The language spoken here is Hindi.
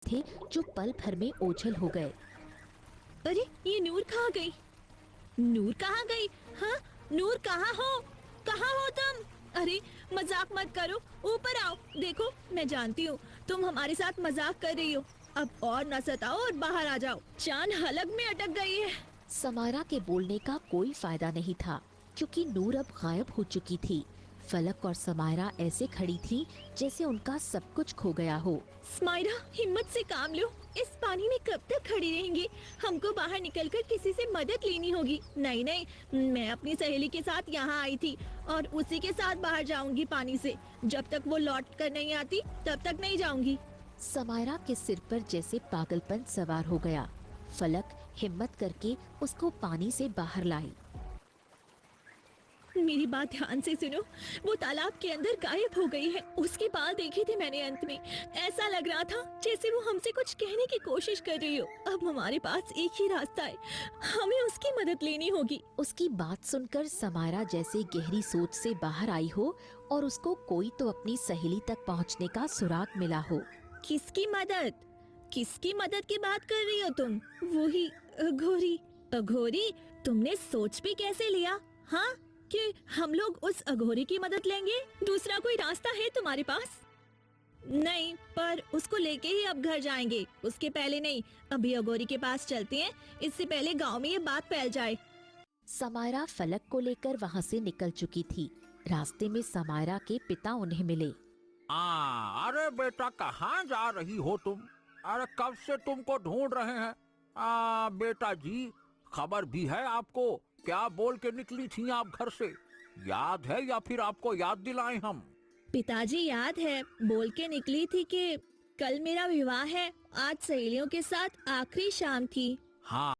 थे जो पल भर में ओझल हो गए। अरे ये नूर कहाँ गई? नूर कहाँ गई? हाँ, नूर कहाँ हो? कहाँ हो तुम? अरे मजाक मत करो, ऊपर आओ। देखो मैं जानती हूँ तुम हमारे साथ मजाक कर रही हो। अब और न सताओ और बाहर आ जाओ, चांद हलक में अटक गई है। समायरा के बोलने का कोई फायदा नहीं था क्योंकि नूर अब गायब हो चुकी थी। फलक और समायरा ऐसे खड़ी थी जैसे उनका सब कुछ खो गया हो। समायरा हिम्मत से काम लो, इस पानी में कब तक खड़ी रहेंगे? हमको बाहर निकलकर किसी से मदद लेनी होगी। नहीं नहीं, मैं अपनी सहेली के साथ यहाँ आई थी और उसी के साथ बाहर जाऊंगी पानी से। जब तक वो लौट कर नहीं आती तब तक नहीं जाऊंगी। समायरा के सिर पर जैसे पागलपन सवार हो गया। फलक हिम्मत करके उसको पानी से बाहर लाई। मेरी बात ध्यान से सुनो, वो तालाब के अंदर गायब हो गई है। उसके बाल देखे थे मैंने अंत में। ऐसा लग रहा था जैसे वो हमसे कुछ कहने की कोशिश कर रही हो। अब हमारे पास एक ही रास्ता है, हमें उसकी मदद लेनी होगी। उसकी बात सुनकर समायरा जैसे गहरी सोच से बाहर आई हो और उसको कोई तो अपनी सहेली तक पहुंचने का सुराग मिला हो। किसकी मदद? किसकी मदद की बात कर रही हो तुम? वही अघोरी। अघोरी? तुमने सोच भी कैसे लिया हाँ कि हम लोग उस अघोरी की मदद लेंगे? दूसरा कोई रास्ता है तुम्हारे पास? नहीं, पर उसको लेके ही अब घर जाएंगे। उसके पहले नहीं, अभी अघोरी के पास चलते हैं, इससे पहले गांव में ये बात फैल जाए। समायरा फलक को लेकर वहां से निकल चुकी थी। रास्ते में समायरा के पिता उन्हें मिले। अरे बेटा कहाँ जा रही हो तुम? अरे कब से तुमको ढूंढ रहे हैं। बेटा जी, खबर भी है आपको? क्या बोल के निकली थी आप घर से? याद है या फिर आपको याद दिलाएं हम? पिताजी याद है, बोल के निकली थी कि कल मेरा विवाह है। आज सहेलियों के साथ आखिरी शाम थी। हाँ